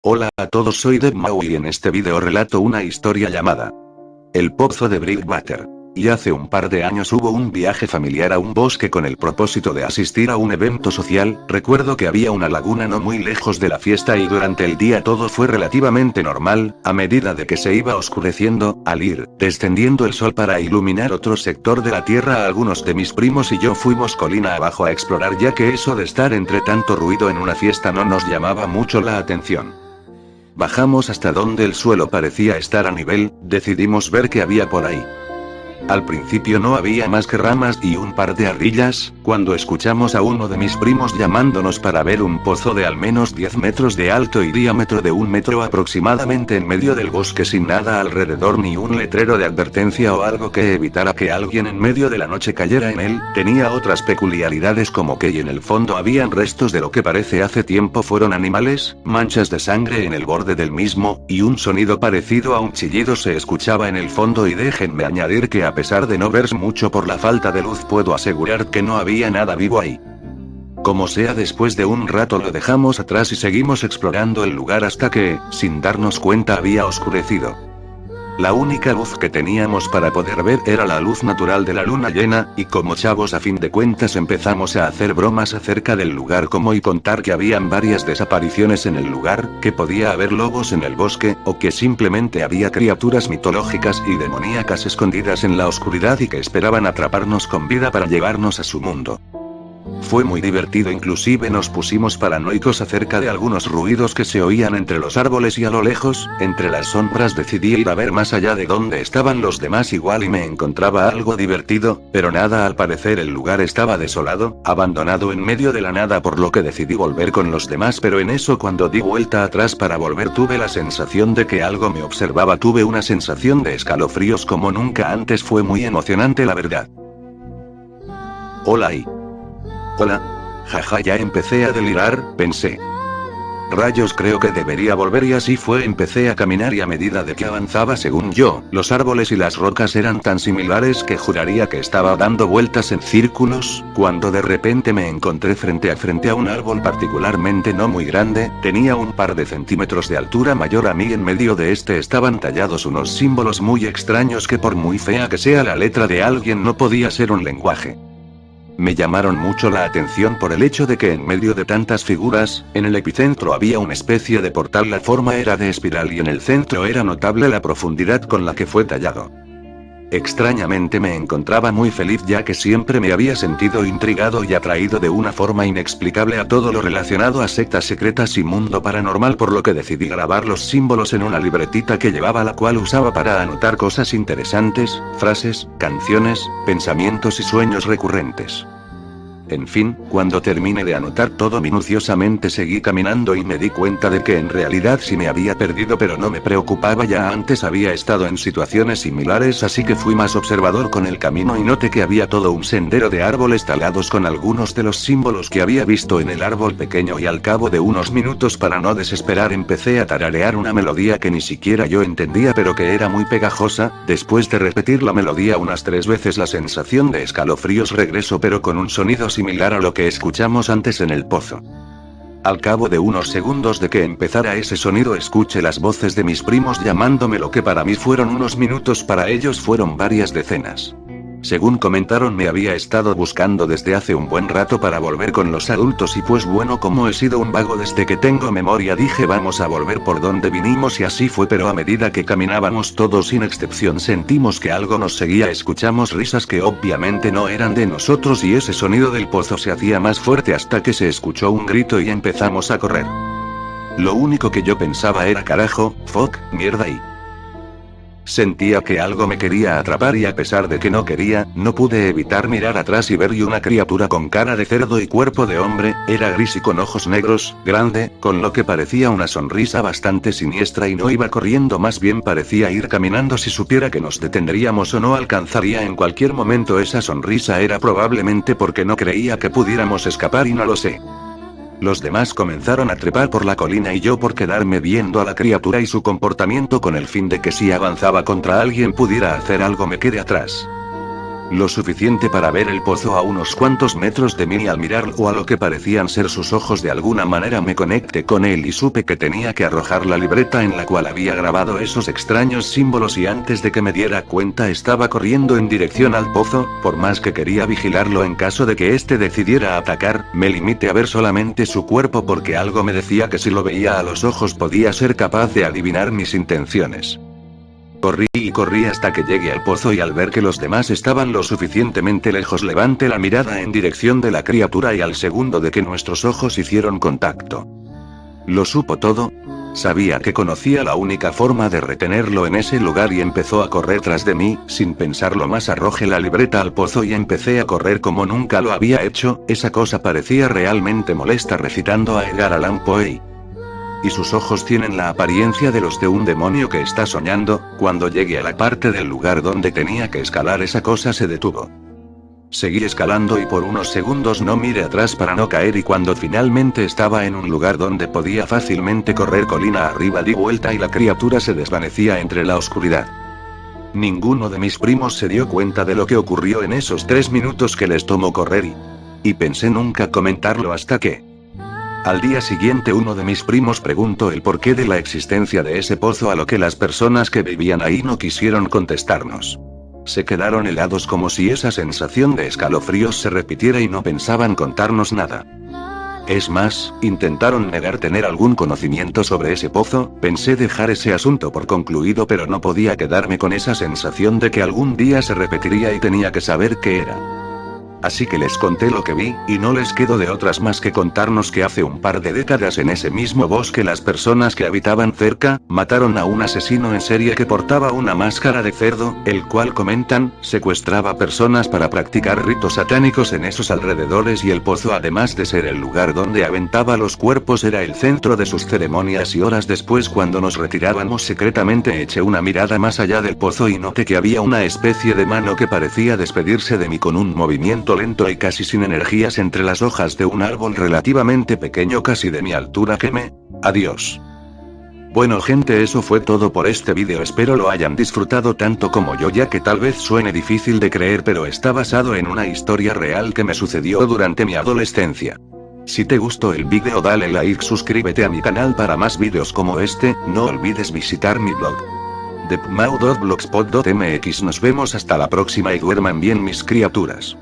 Hola a todos, soy Deadmau y en este video relato una historia llamada El Pozo de Bridgewater. Y hace un par de años hubo un viaje familiar a un bosque con el propósito de asistir a un evento social. Recuerdo que había una laguna no muy lejos de la fiesta y durante el día todo fue relativamente normal, a medida de que se iba oscureciendo, al ir descendiendo el sol para iluminar otro sector de la tierra, algunos de mis primos y yo fuimos colina abajo a explorar, ya que eso de estar entre tanto ruido en una fiesta no nos llamaba mucho la atención. Bajamos hasta donde el suelo parecía estar a nivel, decidimos ver qué había por ahí. Al principio no había más que ramas y un par de ardillas, cuando escuchamos a uno de mis primos llamándonos para ver un pozo de al menos 10 metros de alto y diámetro de 1 metro aproximadamente en medio del bosque, sin nada alrededor ni un letrero de advertencia o algo que evitara que alguien en medio de la noche cayera en él. Tenía otras peculiaridades, como que en el fondo habían restos de lo que parece hace tiempo fueron animales, manchas de sangre en el borde del mismo, y un sonido parecido a un chillido se escuchaba en el fondo. Y déjenme añadir que a pesar de no ver mucho por la falta de luz, puedo asegurar que no había nada vivo ahí. Como sea, después de un rato lo dejamos atrás y seguimos explorando el lugar hasta que, sin darnos cuenta, había oscurecido. La única luz que teníamos para poder ver era la luz natural de la luna llena, y como chavos a fin de cuentas empezamos a hacer bromas acerca del lugar y contar que habían varias desapariciones en el lugar, que podía haber lobos en el bosque, o que simplemente había criaturas mitológicas y demoníacas escondidas en la oscuridad y que esperaban atraparnos con vida para llevarnos a su mundo. Fue muy divertido, inclusive nos pusimos paranoicos acerca de algunos ruidos que se oían entre los árboles y a lo lejos, entre las sombras. Decidí ir a ver más allá de donde estaban los demás igual y me encontraba algo divertido, pero nada. Al parecer el lugar estaba desolado, abandonado en medio de la nada, por lo que decidí volver con los demás, pero en eso, cuando di vuelta atrás para volver, tuve la sensación de que algo me observaba. Tuve una sensación de escalofríos como nunca antes, fue muy emocionante, la verdad. Hola. Hola. Jaja, ya empecé a delirar, pensé. Rayos, creo que debería volver, y así fue. Empecé a caminar y a medida de que avanzaba, según yo, los árboles y las rocas eran tan similares que juraría que estaba dando vueltas en círculos, cuando de repente me encontré frente a un árbol particularmente no muy grande. Tenía un par de centímetros de altura mayor a mí. En medio de este estaban tallados unos símbolos muy extraños que, por muy fea que sea la letra de alguien, no podía ser un lenguaje. Me llamaron mucho la atención por el hecho de que en medio de tantas figuras, en el epicentro había una especie de portal. La forma era de espiral y en el centro era notable la profundidad con la que fue tallado. Extrañamente me encontraba muy feliz, ya que siempre me había sentido intrigado y atraído de una forma inexplicable a todo lo relacionado a sectas secretas y mundo paranormal, por lo que decidí grabar los símbolos en una libretita que llevaba, la cual usaba para anotar cosas interesantes, frases, canciones, pensamientos y sueños recurrentes. En fin, cuando terminé de anotar todo minuciosamente, seguí caminando y me di cuenta de que en realidad sí me había perdido, pero no me preocupaba, ya antes había estado en situaciones similares, así que fui más observador con el camino y noté que había todo un sendero de árboles talados con algunos de los símbolos que había visto en el árbol pequeño, y al cabo de unos minutos, para no desesperar, empecé a tararear una melodía que ni siquiera yo entendía, pero que era muy pegajosa. Después de repetir la melodía unas 3 veces, la sensación de escalofríos regresó, pero con un sonido similar a lo que escuchamos antes en el pozo. Al cabo de unos segundos de que empezara ese sonido, escuché las voces de mis primos llamándome. Lo que para mí fueron unos minutos, para ellos fueron varias decenas. Según comentaron, me había estado buscando desde hace un buen rato para volver con los adultos, y pues bueno, como he sido un vago desde que tengo memoria, dije vamos a volver por donde vinimos, y así fue. Pero a medida que caminábamos, todos sin excepción sentimos que algo nos seguía. Escuchamos risas que obviamente no eran de nosotros, y ese sonido del pozo se hacía más fuerte hasta que se escuchó un grito y empezamos a correr. Lo único que yo pensaba era carajo, fuck, mierda, y sentía que algo me quería atrapar, y a pesar de que no quería, no pude evitar mirar atrás y ver una criatura con cara de cerdo y cuerpo de hombre. Era gris y con ojos negros, grande, con lo que parecía una sonrisa bastante siniestra, y no iba corriendo, más bien parecía ir caminando. Si supiera que nos detendríamos o no alcanzaría en cualquier momento esa sonrisa, era probablemente porque no creía que pudiéramos escapar, y no lo sé. Los demás comenzaron a trepar por la colina y yo por quedarme viendo a la criatura y su comportamiento, con el fin de que si avanzaba contra alguien pudiera hacer algo me quede atrás. Lo suficiente para ver el pozo a unos cuantos metros de mí y al mirarlo a lo que parecían ser sus ojos de alguna manera me conecté con él y supe que tenía que arrojar la libreta en la cual había grabado esos extraños símbolos y antes de que me diera cuenta estaba corriendo en dirección al pozo, por más que quería vigilarlo en caso de que éste decidiera atacar, me limité a ver solamente su cuerpo porque algo me decía que si lo veía a los ojos podía ser capaz de adivinar mis intenciones. Corrí y corrí hasta que llegué al pozo y al ver que los demás estaban lo suficientemente lejos levanté la mirada en dirección de la criatura y al segundo de que nuestros ojos hicieron contacto. Lo supo todo. Sabía que conocía la única forma de retenerlo en ese lugar y empezó a correr tras de mí, sin pensarlo más arrojé la libreta al pozo y empecé a correr como nunca lo había hecho, esa cosa parecía realmente molesta recitando a Edgar Allan Poe. Y sus ojos tienen la apariencia de los de un demonio que está soñando. Cuando llegué a la parte del lugar donde tenía que escalar esa cosa se detuvo. Seguí escalando y por unos segundos no miré atrás para no caer y cuando finalmente estaba en un lugar donde podía fácilmente correr colina arriba di vuelta y la criatura se desvanecía entre la oscuridad. Ninguno de mis primos se dio cuenta de lo que ocurrió en esos 3 minutos que les tomó correr y pensé nunca comentarlo hasta que... Al día siguiente uno de mis primos preguntó el porqué de la existencia de ese pozo a lo que las personas que vivían ahí no quisieron contestarnos. Se quedaron helados como si esa sensación de escalofríos se repitiera y no pensaban contarnos nada. Es más, intentaron negar tener algún conocimiento sobre ese pozo. Pensé dejar ese asunto por concluido pero no podía quedarme con esa sensación de que algún día se repetiría y tenía que saber qué era. Así que les conté lo que vi, y no les quedó de otras más que contarnos que hace un par de décadas en ese mismo bosque las personas que habitaban cerca, mataron a un asesino en serie que portaba una máscara de cerdo, el cual comentan, secuestraba personas para practicar ritos satánicos en esos alrededores y el pozo además de ser el lugar donde aventaba los cuerpos era el centro de sus ceremonias y horas después cuando nos retirábamos secretamente eché una mirada más allá del pozo y noté que había una especie de mano que parecía despedirse de mí con un movimiento lento y casi sin energías entre las hojas de un árbol relativamente pequeño casi de mi altura que me... Adiós. Bueno gente, eso fue todo por este vídeo, espero lo hayan disfrutado tanto como yo ya que tal vez suene difícil de creer pero está basado en una historia real que me sucedió durante mi adolescencia. Si te gustó el vídeo dale like, suscríbete a mi canal para más vídeos como este, no olvides visitar mi blog deepmau.blogspot.mx. Nos vemos hasta la próxima y duerman bien mis criaturas.